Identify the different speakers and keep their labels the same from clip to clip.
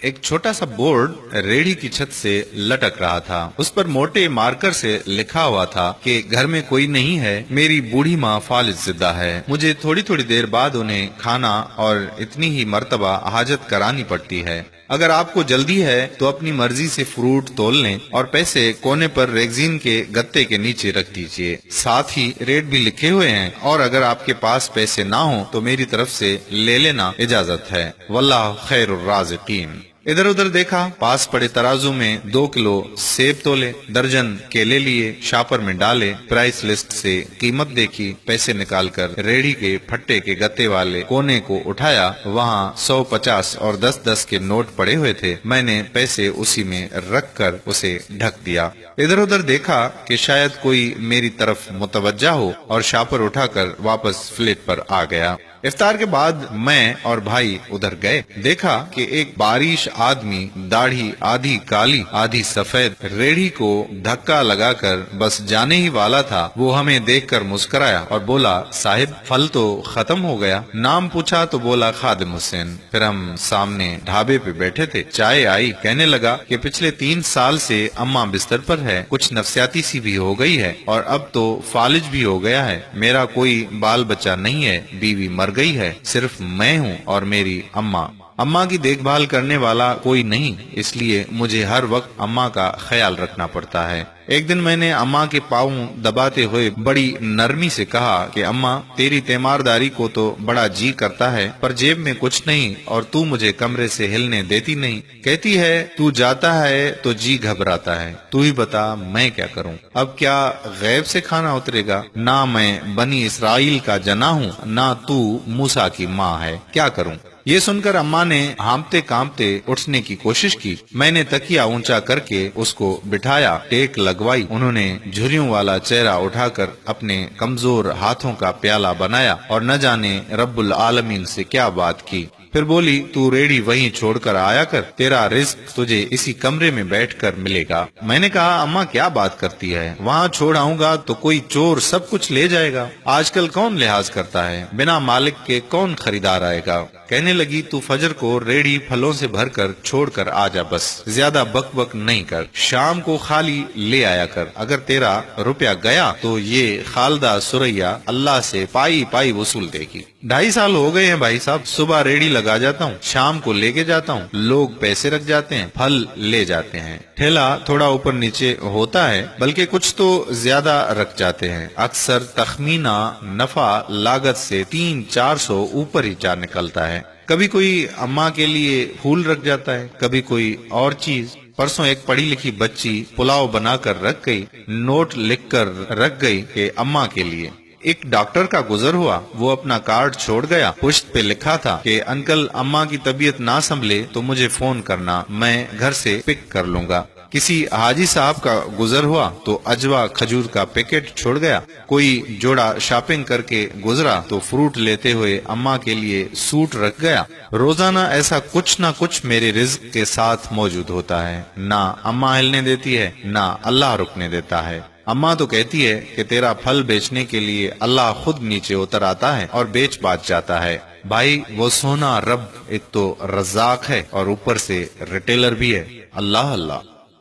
Speaker 1: एक छोटा सा बोर्ड रेहड़ी की छत से लटक रहा था। उस पर मोटे मार्कर से लिखा हुआ था कि घर में कोई नहीं है, मेरी बूढ़ी माँ फालिज जिंदा है। मुझे थोड़ी थोड़ी देर बाद उन्हें खाना और इतनी ही मर्तबा हाजत करानी पड़ती है। अगर आपको जल्दी है तो अपनी मर्जी से फ्रूट तोल लें और पैसे कोने पर रेगजीन के गत्ते के नीचे रख दीजिए। साथ ही रेट भी लिखे हुए हैं, और अगर आपके पास पैसे ना हो तो मेरी तरफ से ले लेना इजाजत है। वल्लाह खैरुर राज़िकीन। इधर उधर देखा, पास पड़े तराजू में 2 किलो सेब तोले, दर्जन केले लिए, शापर में डाले, प्राइस लिस्ट से कीमत देखी, पैसे निकालकर रेहड़ी के फट्टे के गत्ते वाले कोने को उठाया। वहाँ 100, 50 और 10-10 के नोट पड़े हुए थे। मैंने पैसे उसी में रखकर उसे ढक दिया। इधर उधर देखा कि शायद कोई मेरी तरफ मुतवज्जा हो, और शापर उठाकर वापस फ्लेट पर आ गया। इफ्तार के बाद मैं और भाई उधर गए। देखा कि एक बारिश आदमी, दाढ़ी आधी काली आधी सफेद, रेहड़ी को धक्का लगाकर बस जाने ही वाला था। वो हमें देखकर मुस्कुराया और बोला, साहिब फल तो खत्म हो गया। नाम पूछा तो बोला खादिम हुसैन। फिर हम सामने ढाबे पे बैठे थे, चाय आई। कहने लगा कि पिछले 3 साल से अम्मा बिस्तर पर है, कुछ नफसियाती सी भी हो गई है, और अब तो फालिज भी हो गया है। मेरा कोई बाल बच्चा नहीं है, बीवी मर गई है, सिर्फ मैं हूँ और मेरी अम्मा। अम्मा की देखभाल करने वाला कोई नहीं, इसलिए मुझे हर वक्त अम्मा का ख्याल रखना पड़ता है। एक दिन मैंने अम्मा के पाँव दबाते हुए बड़ी नरमी से कहा कि अम्मा, तेरी तीमारदारी को तो बड़ा जी करता है, पर जेब में कुछ नहीं और तू मुझे कमरे से हिलने देती नहीं। कहती है तू जाता है तो जी घबराता है। तू ही बता मैं क्या करूं? अब क्या गैब से खाना उतरेगा? ना मैं बनी इसराइल का जना हूँ, ना तू मूसा की माँ है, क्या करूं? ये सुनकर अम्मा ने हांफते कांपते उठने की कोशिश की। मैंने तकिया ऊंचा करके उसको बिठाया, टेक लगवाई। उन्होंने झुर्रियों वाला चेहरा उठाकर अपने कमजोर हाथों का प्याला बनाया और न जाने रब्बुल आलमीन से क्या बात की। फिर बोली, तू रेहड़ी वहीं छोड़कर आया कर, तेरा रिस्क तुझे इसी कमरे में बैठकर मिलेगा। मैंने कहा, अम्मा क्या बात करती है? वहाँ छोड़ आऊंगा तो कोई चोर सब कुछ ले जाएगा। आजकल कौन लिहाज करता है? बिना मालिक के कौन खरीदार आएगा? कहने लगी, तू फजर को रेहड़ी फलों से भरकर छोड़कर आ जा, बस ज्यादा बक बक नहीं कर। शाम को खाली ले आया कर। अगर तेरा रुपया गया तो ये खालदा सुरैया अल्लाह से पाई पाई वसूल देगी। 2.5 साल हो गए हैं भाई साहब, सुबह रेहड़ी लगा जाता हूँ, शाम को लेके जाता हूँ। लोग पैसे रख जाते हैं, फल ले जाते हैं। ठेला थोड़ा ऊपर नीचे होता है, बल्कि कुछ तो ज्यादा रख जाते हैं। अक्सर तखमीना नफा लागत से 300-400 ऊपर ही जा निकलता है। कभी कोई अम्मा के लिए फूल रख जाता है, कभी कोई और चीज। परसों एक पढ़ी लिखी बच्ची पुलाव बनाकर रख गई, नोट लिखकर रख गई कि अम्मा के लिए। एक डॉक्टर का गुजर हुआ, वो अपना कार्ड छोड़ गया। पुश्त पे लिखा था कि अंकल, अम्मा की तबीयत ना संभले तो मुझे फोन करना, मैं घर से पिक कर लूंगा। किसी हाजी साहब का गुजर हुआ तो अजवा खजूर का पैकेट छोड़ गया। कोई जोड़ा शॉपिंग करके गुजरा तो फ्रूट लेते हुए अम्मा के लिए सूट रख गया। रोजाना ऐसा कुछ ना कुछ मेरे रिज्क के साथ मौजूद होता है। ना अम्मा हिलने देती है, ना अल्लाह रुकने देता है। अम्मा तो कहती है कि तेरा फल बेचने के लिए अल्लाह खुद नीचे उतर आता है और बेच बाच जाता है। भाई, वो सोना रब एक तो रज़ाक है और ऊपर से रिटेलर भी है। अल्लाह अल्लाह।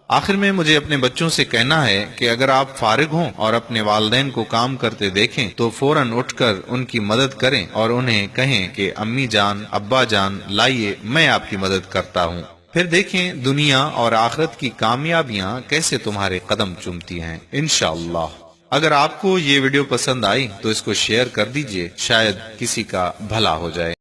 Speaker 1: आखिर में मुझे अपने बच्चों से कहना है कि अगर आप फारिग हों और अपने वालिदैन को काम करते देखें तो फौरन उठकर उनकी मदद करें और उन्हें कहें कि अम्मी जान, अब्बा जान, लाइए मैं आपकी मदद करता हूँ। फिर देखें दुनिया और आखिरत की कामयाबियां कैसे तुम्हारे कदम चूमती हैं, इंशाअल्लाह। अगर आपको ये वीडियो पसंद आई तो इसको शेयर कर दीजिए, शायद किसी का भला हो जाए।